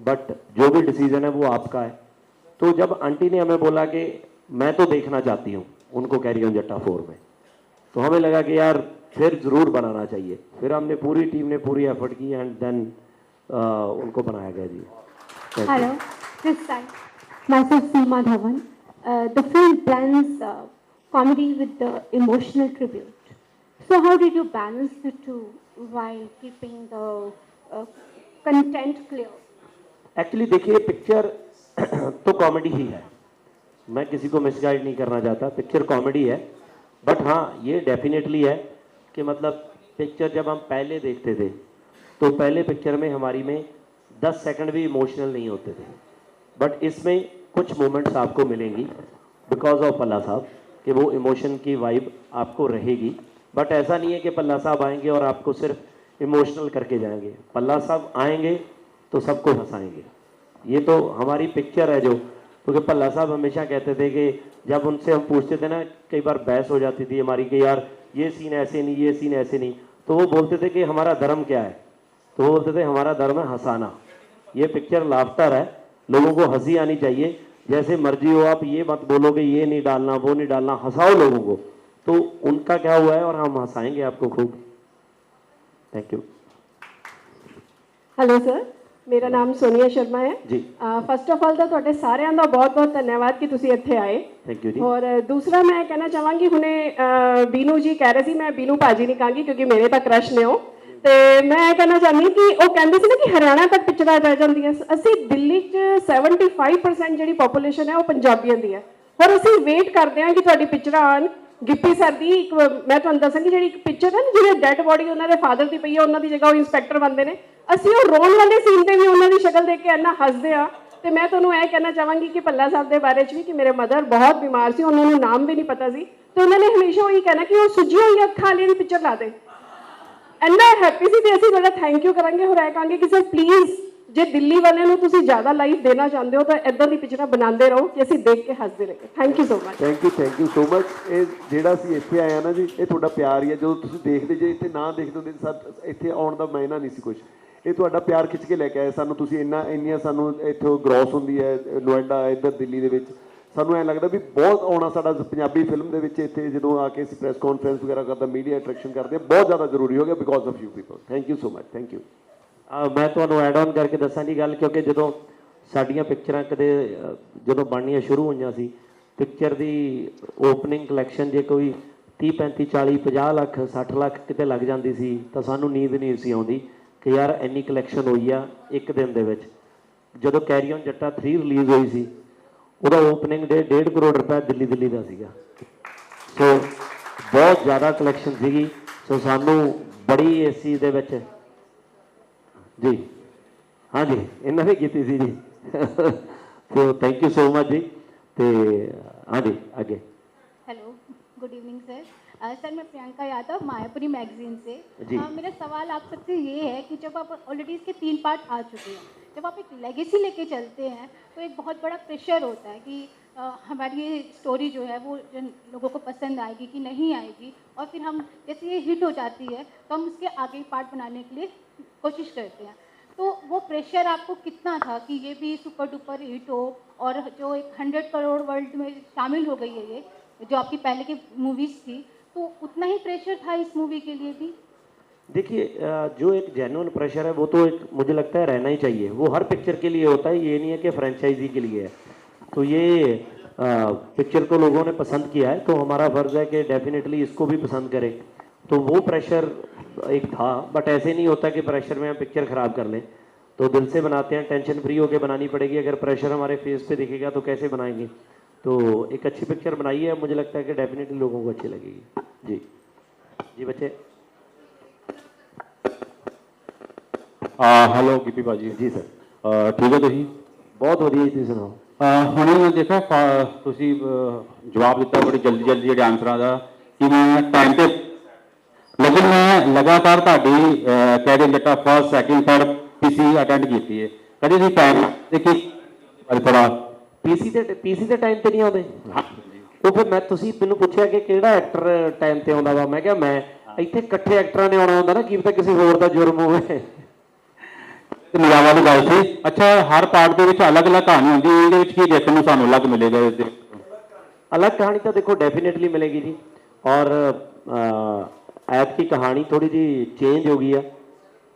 बट जो भी डिसीजन है वो आपका है। तो जब आंटी ने हमें बोला कि मैं तो देखना चाहती हूँ उनको कैरी ऑन जट्टा 4 में, तो हमें लगा कि यार फिर ज़रूर बनाना चाहिए। फिर हमने पूरी टीम ने पूरी एफर्ट की एंड देन उनको बनाया गया जी। Hello, this side. Myself Seema Dhawan. The film blends comedy with the emotional tribute. So how did you balance the two while keeping the content clear? Actually देखिए picture तो comedy ही है, मैं किसी को misguide नहीं करना चाहता, पिक्चर कॉमेडी है। बट हाँ ये डेफिनेटली है कि मतलब पिक्चर जब हम पहले देखते थे तो पहले पिक्चर में हमारी में 10 सेकंड भी इमोशनल नहीं होते थे, बट इसमें कुछ मोमेंट्स आपको मिलेंगी बिकॉज ऑफ पल्ला साहब कि वो इमोशन की वाइब आपको रहेगी। बट ऐसा नहीं है कि पल्ला साहब आएंगे और आपको सिर्फ इमोशनल करके जाएंगे, पल्ला साहब आएंगे तो सबको हंसाएंगे। ये तो हमारी पिक्चर है जो, क्योंकि पल्ला साहब हमेशा कहते थे कि जब उनसे हम पूछते थे ना, कई बार बहस हो जाती थी हमारी कि यार ये सीन ऐसे नहीं, ये सीन ऐसे नहीं, तो वो बोलते थे कि हमारा धर्म क्या है, तो वो बोलते थे हमारा धर्म है हंसाना। ये पिक्चर लाफ्टर है, लोगों को हंसी आनी चाहिए, जैसे मर्जी हो आप ये मत बोलो कि ये नहीं डालना वो नहीं डालना, हंसाओ लोगों को। तो उनका क्या हुआ है और हम हंसाएंगे आपको खूब। Thank you. हेलो सर, मेरा नाम सोनिया शर्मा है जी। फर्स्ट ऑफ ऑल तो ਤੁਹਾਡੇ ਸਾਰਿਆਂ ਦਾ ਬਹੁਤ-ਬਹੁਤ ਧੰਨਵਾਦ ਕਿ ਤੁਸੀਂ ਇੱਥੇ ਆਏ। थैंक यू जी। ਔਰ ਦੂਸਰਾ ਮੈਂ ਕਹਿਣਾ ਚਾਹਾਂਗੀ ਹੁਣੇ ਬੀਨੂ ਜੀ ਕਹਿ ਰਹੇ ਸੀ, ਮੈਂ ਬੀਨੂ ਭਾਜੀ ਨਹੀਂ ਕਹਾਂਗੀ ਕਿਉਂਕਿ ਮੇਰੇ ਤਾਂ ਕ੍ਰਸ਼ ਨੇ ਉਹ, ਤੇ ਮੈਂ ਕਹਿਣਾ ਚਾਹੁੰਦੀ ਕਿ ਉਹ ਕਹਿੰਦੇ ਸੀ ਨਾ ਕਿ ਹਰਿਆਣਾ ਤੱਕ ਪਿਕਚਰਾਂ ਰਹਿ ਜਾਂਦੀਆਂ, ਅਸੀਂ ਦਿੱਲੀ 'ਚ 75% ਜਿਹੜੀ ਪੋਪੂਲੇਸ਼ਨ ਹੈ ਉਹ ਪੰਜਾਬੀਆਂ ਦੀ ਹੈ। ਔਰ ਅਸੀਂ ਵੇਟ ਕਰਦੇ ਹਾਂ ਕਿ ਤੁਹਾਡੀ ਪਿਕਚਰਾਂ ਆਉਣ। ਗਿੱਪੀ ਸਰ ਦੀ ਇੱਕ ਮੈਂ ਤੁਹਾਨੂੰ ਦੱਸਾਂਗੀ ਜਿਹੜੀ ਇੱਕ ਪਿਕਚਰ ਹੈ ਨਾ ਜਿਹਦੇ ਡੈਡ ਬੋਡੀ ਉਹਨਾਂ ਦੇ ਫਾਦਰ ਦੀ ਪਈ ਹੈ, ਉਹਨਾਂ ਦੀ ਜਗ੍ਹਾ ਉਹ ਇੰਸਪੈਕਟਰ ਬਣਦੇ ਨੇ, ਅਸੀਂ ਉਹ ਰੋਣ ਵਾਲੇ ਸੀਨ ਤੇ ਵੀ ਉਹਨਾਂ ਦੀ ਸ਼ਕਲ ਦੇਖ ਕੇ ਇੰਨਾ ਹੱਸਦੇ ਆ। ਤੇ ਮੈਂ ਤੁਹਾਨੂੰ ਇਹ ਕਹਿਣਾ ਚਾਹਾਂਗੀ ਕਿ ਪੱਲਾ ਸਾਹਿਬ ਦੇ ਬਾਰੇ 'ਚ ਵੀ ਕਿ ਮੇਰੇ ਮਦਰ ਬਹੁਤ ਬਿਮਾਰ ਸੀ, ਉਹਨਾਂ ਨੂੰ ਨਾਮ ਵੀ ਨਹੀਂ ਪਤਾ ਸੀ, ਤੇ ਉਹਨਾਂ ਨੇ ਹਮੇਸ਼ਾ ਉਹੀ ਕਹਿਣਾ ਕਿ ਉਹ ਸੁੱਜੀਆਂ ਹੋਈਆਂ ਅੱਖਾਂ ਵਾਲੀ ਦੀ ਪਿਕਚਰ ਲਾ ਦੇ। ਇੰਨਾ ਹੈਪੀ ਸੀ ਤੇ ਅਸੀਂ ਤੁਹਾਡਾ ਥੈਂਕ ਯੂ ਕਰਾਂਗੇ। ਹੋਰ ਇਹ ਕਹਾਂਗੇ ਕਿ ਸਰ ਪਲੀਜ਼ ਜੇ ਦਿੱਲੀ ਵਾਲਿਆਂ ਨੂੰ ਤੁਸੀਂ ਜ਼ਿਆਦਾ ਲਾਈਫ ਦੇਣਾ ਚਾਹੁੰਦੇ ਹੋ ਤਾਂ ਇਦਾਂ ਦੀ ਪਿਕਚਰਾਂ ਬਣਾਉਂਦੇ ਰਹੋ ਕਿ ਅਸੀਂ ਦੇਖ ਕੇ ਹੱਸਦੇ ਰਹੀਏ। Thank you so much. Thank you so much. ਇਹ ਜਿਹੜਾ ਅਸੀਂ ਇੱਥੇ ਆਏ ਆ ਨਾ ਜੀ, ਇਹ ਤੁਹਾਡਾ ਪਿਆਰ ਹੀ ਹੈ। ਜਦੋਂ ਤੁਸੀਂ ਦੇਖਦੇ, ਜੇ ਇੱਥੇ ਨਾ ਦੇਖਦੇ ਹੁੰਦੇ ਤਾਂ ਇੱਥੇ ਆਉਣ ਦਾ ਮਾਇਨਾ ਨਹੀਂ ਸੀ ਕੁਛ। ਇਹ ਤੁਹਾਡਾ ਪਿਆਰ ਖਿੱਚ ਕੇ ਲੈ ਕੇ ਆਏ ਸਾਨੂੰ ਤੁਸੀਂ। ਇੰਨੀਆਂ ਸਾਨੂੰ ਇੱਥੋਂ ਗਰੋਸ ਹੁੰਦੀ ਹੈ ਨੋਇਡਾ ਇੱਧਰ ਦਿੱਲੀ ਦੇ ਵਿੱਚ, ਸਾਨੂੰ ਐਂ ਲੱਗਦਾ ਵੀ ਬਹੁਤ ਆਉਣਾ ਸਾਡਾ ਪੰਜਾਬੀ ਫਿਲਮ ਦੇ ਵਿੱਚ ਇੱਥੇ ਜਦੋਂ ਆ ਕੇ ਅਸੀਂ ਪ੍ਰੈਸ ਕਾਨਫਰੰਸ ਵਗੈਰਾ ਕਰਦਾ, ਮੀਡੀਆ ਅਟਰੈਕਸ਼ਨ ਕਰਦੇ, ਬਹੁਤ ਜ਼ਿਆਦਾ ਜ਼ਰੂਰੀ ਹੋ ਗਿਆ because of you people. Thank you so much. Thank you. ਮੈਂ ਤੁਹਾਨੂੰ ਐਡ ਔਨ ਕਰਕੇ ਦੱਸਾਂ ਦੀ ਗੱਲ, ਕਿਉਂਕਿ ਜਦੋਂ ਸਾਡੀਆਂ ਪਿਕਚਰਾਂ ਕਦੇ ਜਦੋਂ ਬਣਨੀਆਂ ਸ਼ੁਰੂ ਹੋਈਆਂ ਸੀ, ਪਿਕਚਰ ਦੀ ਓਪਨਿੰਗ ਕਲੈਕਸ਼ਨ ਜੇ ਕੋਈ 30 35 40 50 ਲੱਖ 60 ਲੱਖ ਕਿਤੇ ਲੱਗ ਜਾਂਦੀ ਸੀ ਤਾਂ ਸਾਨੂੰ ਨੀਂਦ ਨਹੀਂ ਸੀ ਆਉਂਦੀ ਕਿ ਯਾਰ ਇੰਨੀ ਕਲੈਕਸ਼ਨ ਹੋਈ ਆ ਇੱਕ ਦਿਨ ਦੇ ਵਿੱਚ। ਜਦੋਂ ਕੈਰੀ ਔਨ ਜੱਟਾ 3 ਰਿਲੀਜ਼ ਹੋਈ ਸੀ, ਉਹਦਾ ਓਪਨਿੰਗ ਡੇ 1.5 ਕਰੋੜ ਰੁਪਏ ਦਿੱਲੀ ਦਾ ਸੀਗਾ। ਸੋ ਬਹੁਤ ਜ਼ਿਆਦਾ ਕਲੈਕਸ਼ਨ ਸੀਗੀ। ਸੋ ਸਾਨੂੰ ਬੜੀ ਇਸ ਚੀਜ਼ ਦੇ ਵਿੱਚ ਜੀ हाँ जी इन्होंने की थी जी तो थैंक यू सो मच जी तो हाँ जी आगे hello good evening sir sir मैं प्रियंका यादव मायापुरी मैगजीन से जी। मेरा सवाल आप सबसे ये है कि जब आप ऑलरेडी इसके 3 पार्ट आ चुके हैं, जब आप एक लेगेसी लेके चलते हैं तो एक बहुत बड़ा प्रेशर होता है कि हमारी ये स्टोरी जो है वो जन लोगों को पसंद आएगी कि नहीं आएगी, और फिर हम जैसे ये हिट हो जाती है तो हम उसके आगे पार्ट बनाने के लिए कोशिश करते हैं। तो वो प्रेशर आपको कितना था कि ये भी सुपर डुपर हिट हो, और जो एक 100 करोड़ वर्ल्ड में शामिल हो गई है ये जो आपकी पहले की मूवीज़ थी, तो उतना ही प्रेशर था इस मूवी के लिए भी? देखिए जो एक जेन्युइन प्रेशर है वो तो एक मुझे लगता है रहना ही चाहिए, वो हर पिक्चर के लिए होता है, ये नहीं है कि फ्रेंचाइजी के लिए है। तो ये पिक्चर को लोगों ने पसंद किया है तो हमारा फ़र्ज़ है कि डेफिनेटली इसको भी पसंद करें। तो वो प्रेशर एक था, बट ऐसे नहीं होता कि प्रेशर में हम पिक्चर ख़राब कर लें, तो दिल से बनाते हैं, टेंशन फ्री होकर बनानी पड़ेगी। अगर प्रेशर हमारे फेस पे दिखेगा तो कैसे बनाएंगे। तो एक अच्छी पिक्चर बनाई है, मुझे लगता है कि डेफिनेटली लोगों को अच्छी लगेगी। जी जी बच्चे। हेलो गिप्पी भाजी जी सर। ठीक है ਤੁਸੀਂ बहुत वधिया जी, तुसीं सुनाओ। ਹੁਣੇ ਮੈਂ ਦੇਖਿਆ ਤੁਸੀਂ ਜਵਾਬ ਦਿੱਤਾ ਬੜੀ ਜਲਦੀ ਜਲਦੀ ਜਿਹੜੇ ਆਨਸਰਾਂ ਦਾ ਕਿ ਮੈਂ ਟਾਈਮ ਤੇ, ਲੇਕਿਨ ਮੈਂ ਲਗਾਤਾਰ ਤੁਹਾਡੀ ਕੈਰੀਅਰ ਜੱਟਾ ਫਸਟ ਸੈਕਿੰਡ ਥਰਡ ਪੀਸੀ ਅਟੈਂਡ ਕੀਤੀ ਹੈ, ਕਦੇ ਤੁਸੀਂ ਟਾਈਮ ਦੇਖੀ ਥੋੜਾ ਪੀਸੀ ਦੇ ਟਾਈਮ ਤੇ ਨਹੀਂ ਆਉਂਦੇ? ਉਹ ਫਿਰ ਮੈਂ ਤੁਸੀਂ ਮੈਨੂੰ ਪੁੱਛਿਆ ਕਿ ਕਿਹੜਾ ਐਕਟਰ ਟਾਈਮ ਤੇ ਆਉਂਦਾ ਵਾ, ਮੈਂ ਕਿਹਾ ਮੈਂ ਇੱਥੇ ਇਕੱਠੇ ਐਕਟਰਾਂ ਨੇ ਆਉਣਾ ਹੁੰਦਾ ਨਾ, ਕੀ ਪਤਾ ਕਿਸੇ ਹੋਰ ਦਾ ਜੁਰਮ ਹੋਵੇ। ਨਿਗਾਹ ਵਾਲੀ ਗੱਲ ਸੀ। ਅੱਛਾ ਹਰ ਪਾਰਟ ਦੇ ਵਿੱਚ ਅਲੱਗ-ਅਲੱਗ ਕਹਾਣੀ ਹੁੰਦੀ ਹੈ, ਇਹਦੇ ਵਿੱਚ ਕੀ ਦੇਖਣ ਨੂੰ ਸਾਨੂੰ ਅਲੱਗ ਮਿਲੇਗਾ? ਇਹਦੇ अलग कहानी तो देखो डेफिनेटली मिलेगी जी, और ऐप की कहानी थोड़ी जी चेंज हो गई है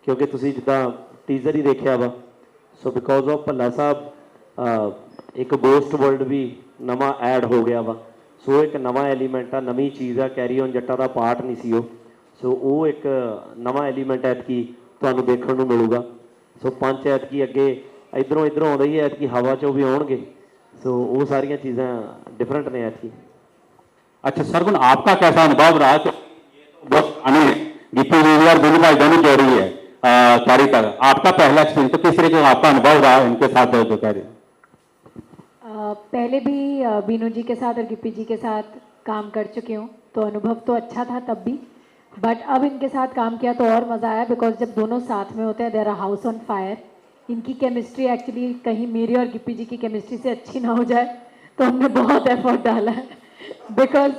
क्योंकि तुसी जिदा टीजर ही देखा वा। सो बिकॉज ऑफ भल्ला साहब एक गोस्ट वर्ल्ड भी नवा ऐड हो गया वा। सो एक नवा एलीमेंट आ, नवी चीज़ आ, कैरी ऑन जट्टा का पार्ट नहीं सी वो। सो वो एक नवा एलीमेंट ऐतकी तुहानूं देखण नूं मिलूगा। सो पंच ऐतकी अगे इधरों इधरों आउंदे ही, ऐतकी हवा चों भी आउणगे। सो वो सारिया चीज़ां डिफरेंट ने ऐतकी। अच्छा सरगुण आपका कैसा अनुभव रहा? बहुत गिप्पी दीदी और बिनू भाई दोनों जोड़ी है सारी तरह, आपका पहला एक्सपीरियंस तो किस तरह का आपका अनुभव रहा उनके साथ जो कह रहे? पहले भी बीनू जी के साथ और गिप्पी जी के साथ काम कर चुकी हूँ, तो अनुभव तो अच्छा था तब भी, बट अब इनके साथ काम किया तो और मज़ा आया, बिकॉज जब दोनों साथ में होते हैं there are house on fire. इनकी केमिस्ट्री एक्चुअली कहीं मेरी और गिप्पी जी की केमिस्ट्री से अच्छी ना हो जाए, तो हमने बहुत एफर्ट डाला है, because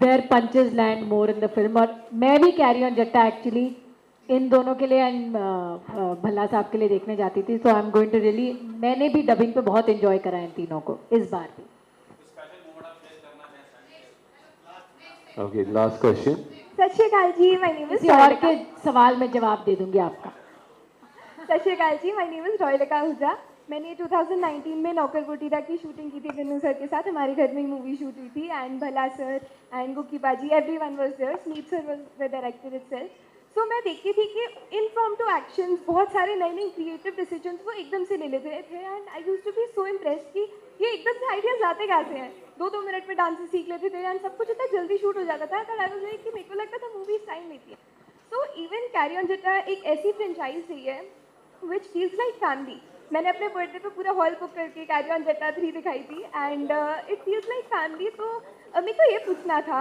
their punches land more in the film. और मैं भी कैरी ऑन जट्टा एक्चुअली इन दोनों के लिए एंड भल्ला साहब के लिए देखने जाती थी, तो I am going to really, मैंने भी डबिंग पे बहुत एंजॉय करा इन तीनों को इस बार भी। Okay last question. सत श्री अकाल जी, माय नेम इज और के सवाल में जवाब दे दूंगी आपका। सत श्री अकाल जी, माय नेम इज रॉयलिका आहूजा। मैंने 2019 में नौकर गोटीरा की शूटिंग की थी बिन्नू सर के साथ, हमारे घर में ही मूवी शूट हुई थी, एंड भला sir and Gukki baaji everyone was there, Smeet sir was the director itself. सो मैं देखती थी कि इनप्रॉम्प्टू एक्शंस, बहुत सारे नए नए क्रिएटिव डिसीजंस वो एकदम से ले लेते थे, and I used to be so impressed कि ये एकदम से आइडियाज आते कैसे हैं। 2-2 मिनट में डांस सीख लेते थे एंड सब कुछ इतना जल्दी शूट हो जाता था, आई वाज लाइक कि मेरे को लगता था मूवीज टाइम लेती है। सो इवन कैरी ऑन जट्टा एक ऐसी फ्रेंचाइज रही है विच फील्स लाइक फैमिली। मैंने अपने बर्थडे पे पूरा हॉल बुक करके कैरी ऑन जट्टा 3 दिखाई थी, and it feels like family. तो मेरे को ये पूछना था,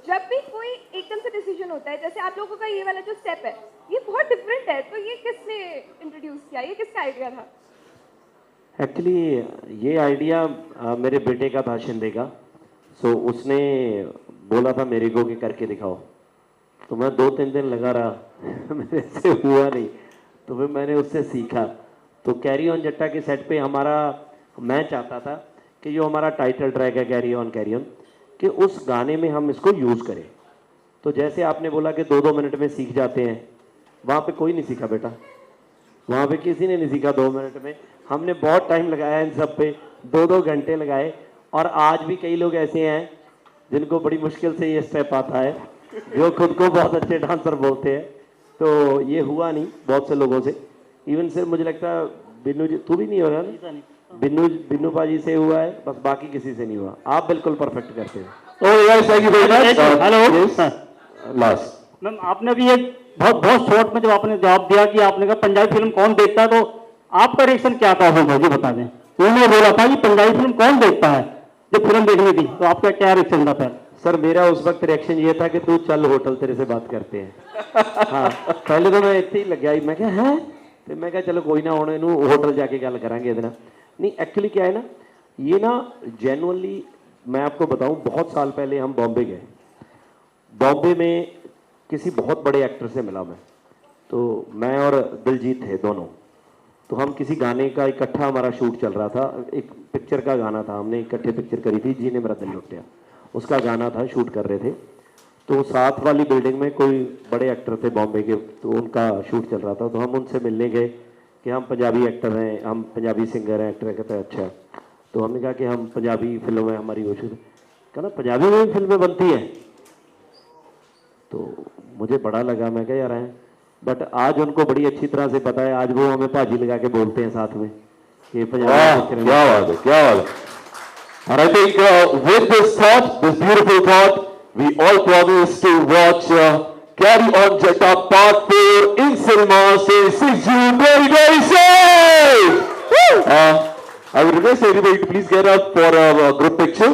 जब भी कोई एकदम से डिसीजन होता है, जैसे आप लोगों का ये वाला जो स्टेप है ये बहुत डिफरेंट है, तो ये किसने इंट्रोड्यूस किया, ये किसका आइडिया था? एक्चुअली ये आइडिया मेरे बेटे का था, शिंदे का। सो उसने बोला था मेरे को कि करके दिखाओ, तो मैं 2-3 दिन लगा रहा मेरे से हुआ नहीं, तो फिर मैंने उससे सीखा। तो कैरी ऑन जट्टा के सेट पे हमारा, मैं चाहता था कि जो हमारा टाइटल ट्रैक है कैरी ऑन कि उस गाने में हम इसको यूज़ करें। तो जैसे आपने बोला कि 2-2 मिनट में सीख जाते हैं, वहाँ पे कोई नहीं सीखा बेटा, वहाँ पे किसी ने नहीं सीखा 2 मिनट में। हमने बहुत टाइम लगाया इन सब पे, 2-2 घंटे लगाए, और आज भी कई लोग ऐसे हैं जिनको बड़ी मुश्किल से ये स्टेप आता है, जो खुद को बहुत अच्छे डांसर बोलते हैं। तो ये हुआ नहीं बहुत से लोगों से, इवन सिर्फ मुझे लगता है बिन्नू जी, तू भी नहीं हो रहा ना, बिन्नू पाजी से हुआ है बस, बाकी किसी से नहीं हुआ। आप बिल्कुल परफेक्ट करते हैं। Oh yes, thank you very much. Hello. Yes. Ma'am आपने भी एक बहुत शॉर्ट में जब आपने जवाब दिया कि आपने कहा पंजाबी फिल्म कौन देखता है, तो आपका रिएक्शन क्या था उसमें मुझे बता दें। उन्होंने बोला था कि पंजाबी फिल्म कौन देखता है, जब फिल्म देखनी थी, तो आपका क्या रिएक्शन था फिर? सर मेरा उस वक्त रिएक्शन ये था कि तू चल होटल तेरे से बात करते हैं। हाँ पहले तो मैं इतने ही लग गया, मैं क्या है, तो मैं क्या चलो कोई ना होने नू होटल जाके गल करांगे ਇਹਦੇ ਨਾਲ। नहीं एक्चुअली क्या है ना, ये ना जेन्युइनली मैं आपको बताऊं, बहुत साल पहले हम बॉम्बे गए। बॉम्बे में किसी बहुत बड़े एक्टर से मिला मैं, तो मैं और दिलजीत थे दोनों। तो हम किसी गाने का इकट्ठा हमारा शूट चल रहा था, एक पिक्चर का गाना था, हमने इकट्ठे पिक्चर करी थी, जी ने मेरा दिल लुटिया, उसका गाना था, शूट कर रहे थे। तो साथ वाली बिल्डिंग में कोई बड़े एक्टर थे बॉम्बे के, तो उनका शूट चल रहा था। तो हम उनसे मिलने गए कि हम पंजाबी एक्टर हैं, हम पंजाबी सिंगर हैं। एक्टर कहते हैं अच्छा। तो हमने कहा कि हम पंजाबी फिल्म है हमारी, वो शूट कहना पंजाबी में भी फिल्में बनती हैं। तो मुझे बड़ा लगा, मैं क्या यार है, बट आज उनको बड़ी अच्छी तरह से पता है, आज वो हमें भाजी लगा के बोलते हैं साथ में कि पंजाबी। क्या बात है, क्या बात है। And I think with this thought, this beautiful thought, we all promise to watch Carry On Jatta Part 4 in cinemas till 6 June 2026. I would request everybody to please get up for a group picture.